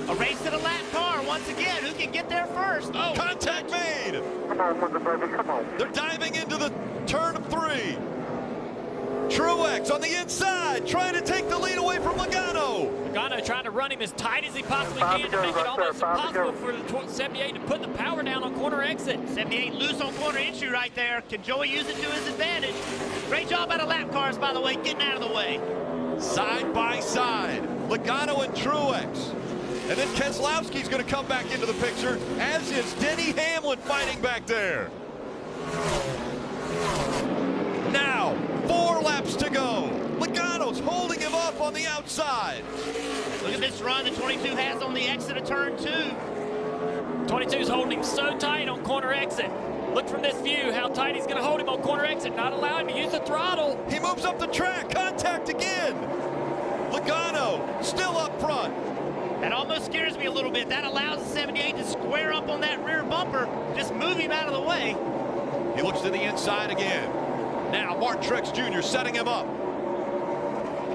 A race to the lap car once again. Who can get there first? Oh, contact made. Come on, Mother Baby, come on. They're diving into the turn of 3. Truex on the inside, trying to take the lead away from Logano. Logano trying to run him as tight as he possibly can to make it almost impossible for the 78 to put the power down on corner exit. 78 loose on corner entry right there. Can Joey use it to his advantage? Great job out of lap cars, by the way, getting out of the way. Side by side, Logano and Truex. And then Keselowski's going to come back into the picture, as is Denny Hamlin fighting back there. Now, 4 laps to go. Logano's holding him up on the outside. Look at this run the 22 has on the exit of turn 2. 22's holding him so tight on corner exit. Look from this view how tight he's going to hold him on corner exit, not allow him to use the throttle. He moves up the track, contact again. Logano still up front. That almost scares me a little bit. That allows the 78 to square up on that rear bumper. Just move him out of the way. He looks to the inside again. Now Martin Truex Jr. setting him up.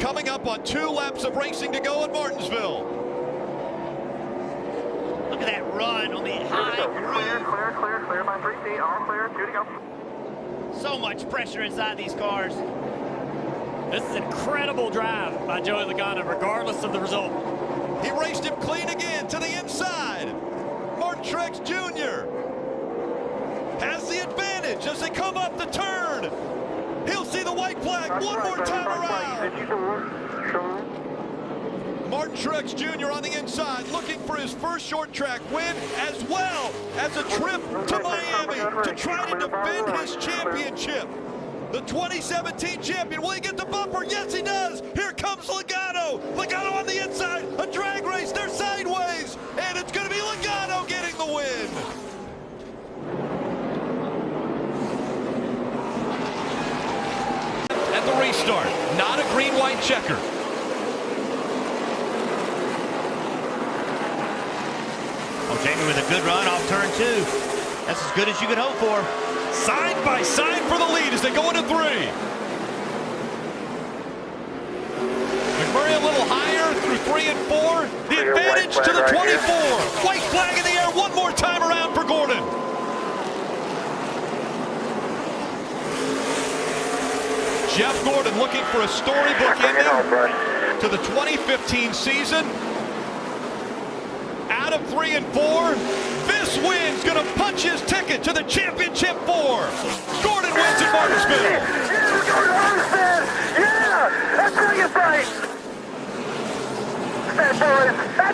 Coming up on 2 laps of racing to go in Martinsville. Look at that run on the high groove. Clear by 3 feet, all clear, 2 to go. So much pressure inside these cars. This is an incredible drive by Joey Logano, regardless of the result. He raced him clean again to the inside. Martin Truex Jr. has the advantage as they come up the turn. He'll see the white flag one more time around. Martin Truex Jr. on the inside, looking for his first short track win, as well as a trip to Miami to try to defend his championship. The 2017 champion, will he get the bumper? Yes, he does. Here comes Logano. Logano on the inside, a drag race, they're sideways, and it's going to be Logano getting the win. At the restart, not a green-white checker. Oh, Jamie with a good run off turn 2. That's as good as you could hope for. Side by side for the lead as they go into 3. McMurray a little higher through 3 and 4. The advantage to the 24. White flag in the air one more time around for Gordon. Jeff Gordon looking for a storybook ending to the 2015 season. Out of 3 and 4, this win's going to punch his ticket to the championship 4. Gordon wins in Martinsville. Yeah, that's how you fight. That's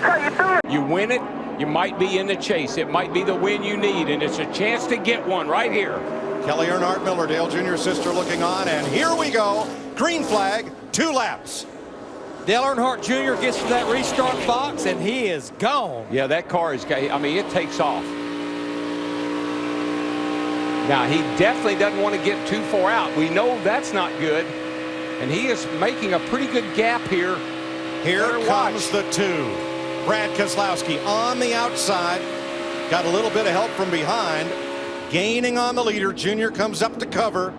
how you do it. You win it, you might be in the chase. It might be the win you need, and it's a chance to get one right here. Kelly Earnhardt Miller, Dale Jr. sister looking on, and here we go. Green flag, 2 laps. Dale Earnhardt Jr. gets to that restart box, and he is gone. Yeah, that car is, I mean, it takes off. Now, he definitely doesn't want to get too far out. We know that's not good, and he is making a pretty good gap here. Here comes the 2. Brad Keselowski on the outside. Got a little bit of help from behind. Gaining on the leader. Junior comes up to cover.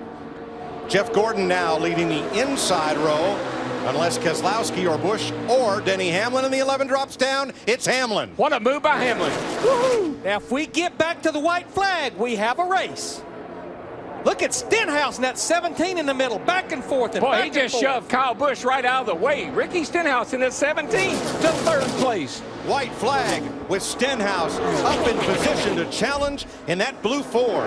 Jeff Gordon now leading the inside row. Unless Keselowski or Busch or Denny Hamlin in the 11 drops down, it's Hamlin. What a move by Hamlin. Woohoo! Now, if we get back to the white flag, we have a race. Look at Stenhouse in that 17 in the middle, back and forth. Boy, he just shoved Kyle Busch right out of the way. Ricky Stenhouse in the 17 to 3rd place. White flag with Stenhouse up in position to challenge in that blue 4.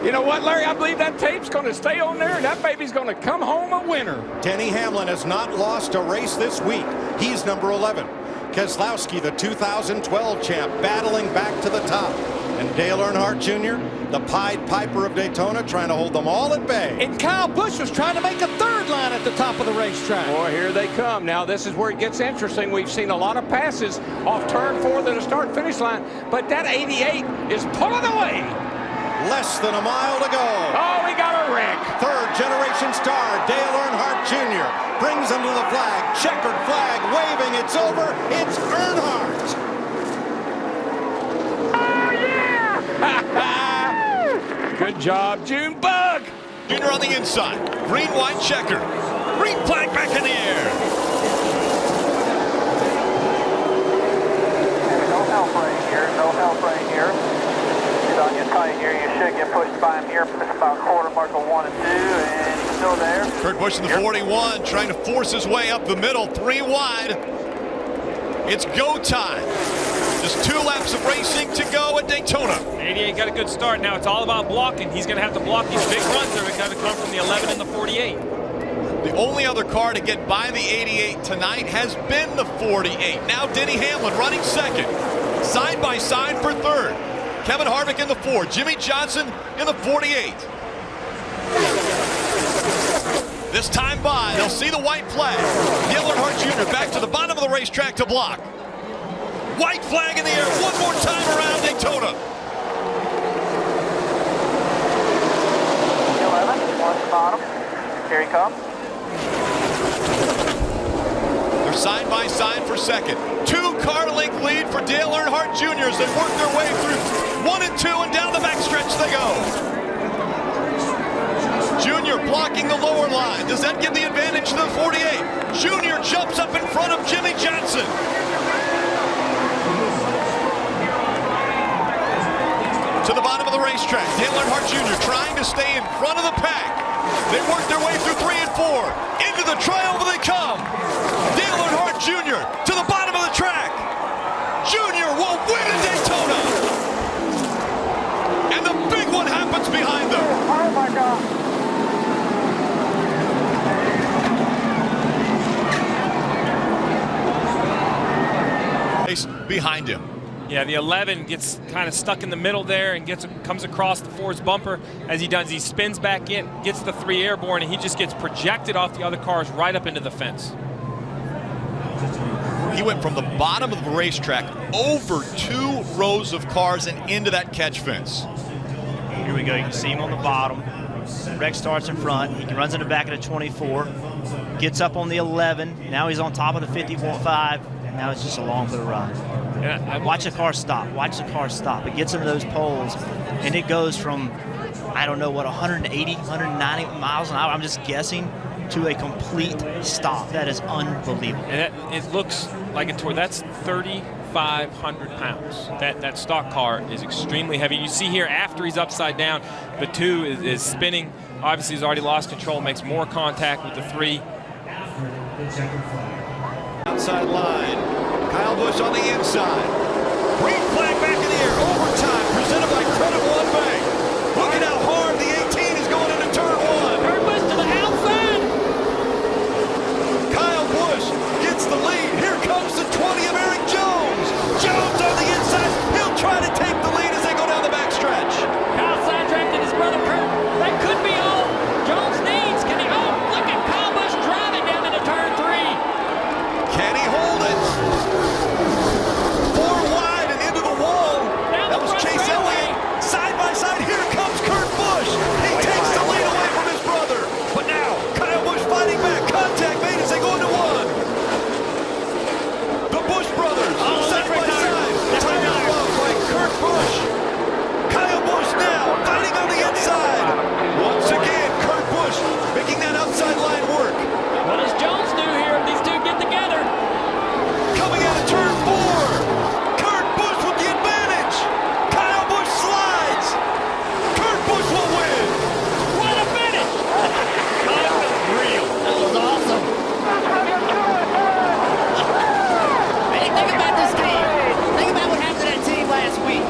You know what, Larry? I believe that tape's going to stay on there, and that baby's going to come home a winner. Denny Hamlin has not lost a race this week. He's number 11. Keselowski, the 2012 champ, battling back to the top. And Dale Earnhardt Jr., the Pied Piper of Daytona, trying to hold them all at bay. And Kyle Busch was trying to make a 3rd line at the top of the racetrack. Boy, here they come. Now, this is where it gets interesting. We've seen a lot of passes off turn 4 to the start-finish line, but that 88 is pulling away. Less than a mile to go. Oh, we got a wreck. 3rd generation star, Dale Earnhardt Jr. brings him to the flag. Checkered flag waving. It's over. It's Earnhardt. Oh, yeah! Good job, Junebug. Junior on the inside. Green-white checker. Green flag back in the air. tight here. You should get pushed by him here. It's about quarter marker 1 and 2, and he's still there. Kurt Busch in the 41, trying to force his way up the middle, 3 wide. It's go time. Just 2 laps of racing to go at Daytona. 88 got a good start. Now it's all about blocking. He's going to have to block these big runs that are going to come from the 11 and the 48. The only other car to get by the 88 tonight has been the 48. Now Denny Hamlin running second. Side by side for third. Kevin Harvick in the 4. Jimmy Johnson in the 48. This time by, they'll see the white flag. Dale Earnhardt Jr. back to the bottom of the racetrack to block. White flag in the air one more time around Daytona. 11, one's the bottom. Here he comes. They're side by side for second. 2-car length lead for Dale Earnhardt Jr. as they work their way through 1 and 2, and down the backstretch they go. Junior blocking the lower line. Does that give the advantage to the 48? Junior jumps up in front of Jimmy Johnson. To the bottom of the racetrack, Dale Earnhardt Jr. trying to stay in front of the pack. They work their way through 3 and 4. Into the triangle they come. Dale Earnhardt Jr. to the bottom of the track. Junior will win at Daytona. And the big one happens behind them. Oh my God. Behind him. Yeah, the 11 gets kind of stuck in the middle there and comes across the Ford's bumper. As he does, he spins back in, gets the 3 airborne, and he just gets projected off the other cars right up into the fence. He went from the bottom of the racetrack over 2 rows of cars and into that catch fence. Here we go. You can see him on the bottom. Rex starts in front. He runs in the back of the 24. Gets up on the 11. Now he's on top of the 55. And now it's just along for the ride. Watch the car stop. Watch the car stop. It gets into those poles, and it goes from, I don't know what, 180, 190 miles an hour, I'm just guessing, to a complete stop. That is unbelievable. And it looks like a tour. That's 3,500 pounds. That stock car is extremely heavy. You see here after he's upside down, the 2 is spinning. Obviously, he's already lost control, makes more contact with the 3. Outside line. Kyle Busch on the inside. Green flag back in the air. Overtime presented by Credit One Bank. Look at how hard the 18 is going into turn 1. Kurt Busch to the outside. Kyle Busch gets the lead. Here comes the 20 of Eric Jones. Jones on the inside. He'll try to take the lead as they go down the backstretch. Kyle sidetracked his brother Kurt. That could be all Jones needs. Can he? Oh, look at Kyle Busch driving down into turn 3. Can he hold it? 4 wide and into the wall. Down That was Chase Elliott. Side by side, here comes Kurt Busch. He takes the lead away from his brother. But now, Kyle Busch fighting back. Contact made as they go into 1. The Busch brothers, side by side. Time out by Kurt Busch. Kyle Busch now fighting on the inside. Once again, Kurt Busch making that outside line work. What does Jones do here if these 2 get together? Coming out of turn 4. Kurt Busch with the advantage. Kyle Busch slides. Kurt Busch will win. What a finish! Unreal. That was awesome. Hey, think about this team. Think about what happened to that team last week.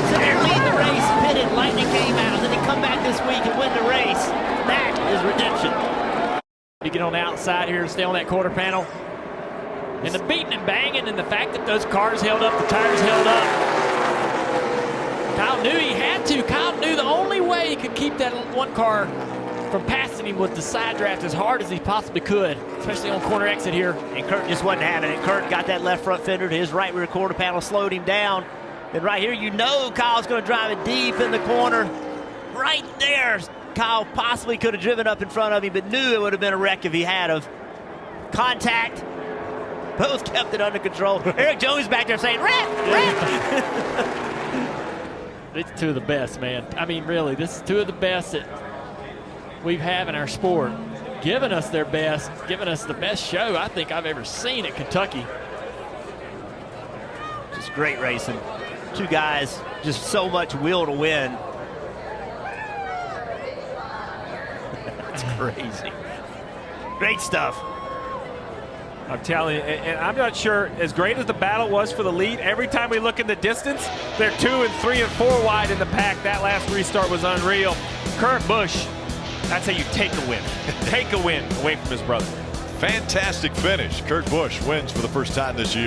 So they lead the race, pitted, lightning came out, and then they come back this week and win the race. That is redemption. You get on the outside here and stay on that quarter panel. And the beating and banging and the fact that those cars held up, the tires held up. Kyle knew he had to. Kyle knew the only way he could keep that 1 car from passing him was to side draft as hard as he possibly could, especially on corner exit here. And Kurt just wasn't having it. Kurt got that left front fender to his right rear quarter panel, slowed him down. And right here, you know Kyle's going to drive it deep in the corner. Right there, Kyle possibly could have driven up in front of him, but knew it would have been a wreck if he had of. Contact. Both kept it under control. Eric Jones back there saying, "Ref, ref." It's 2 of the best, man. I mean, really, this is 2 of the best that we've had in our sport. Giving us their best, giving us the best show I think I've ever seen at Kentucky. Just great racing. two guys, just so much will to win. That's crazy. Great stuff. I'm telling you, and I'm not sure, as great as the battle was for the lead, every time we look in the distance, they're 2 and 3 and 4 wide in the pack. That last restart was unreal. Kurt Busch, that's how you take a win. Take a win away from his brother. Fantastic finish. Kurt Busch wins for the first time this year.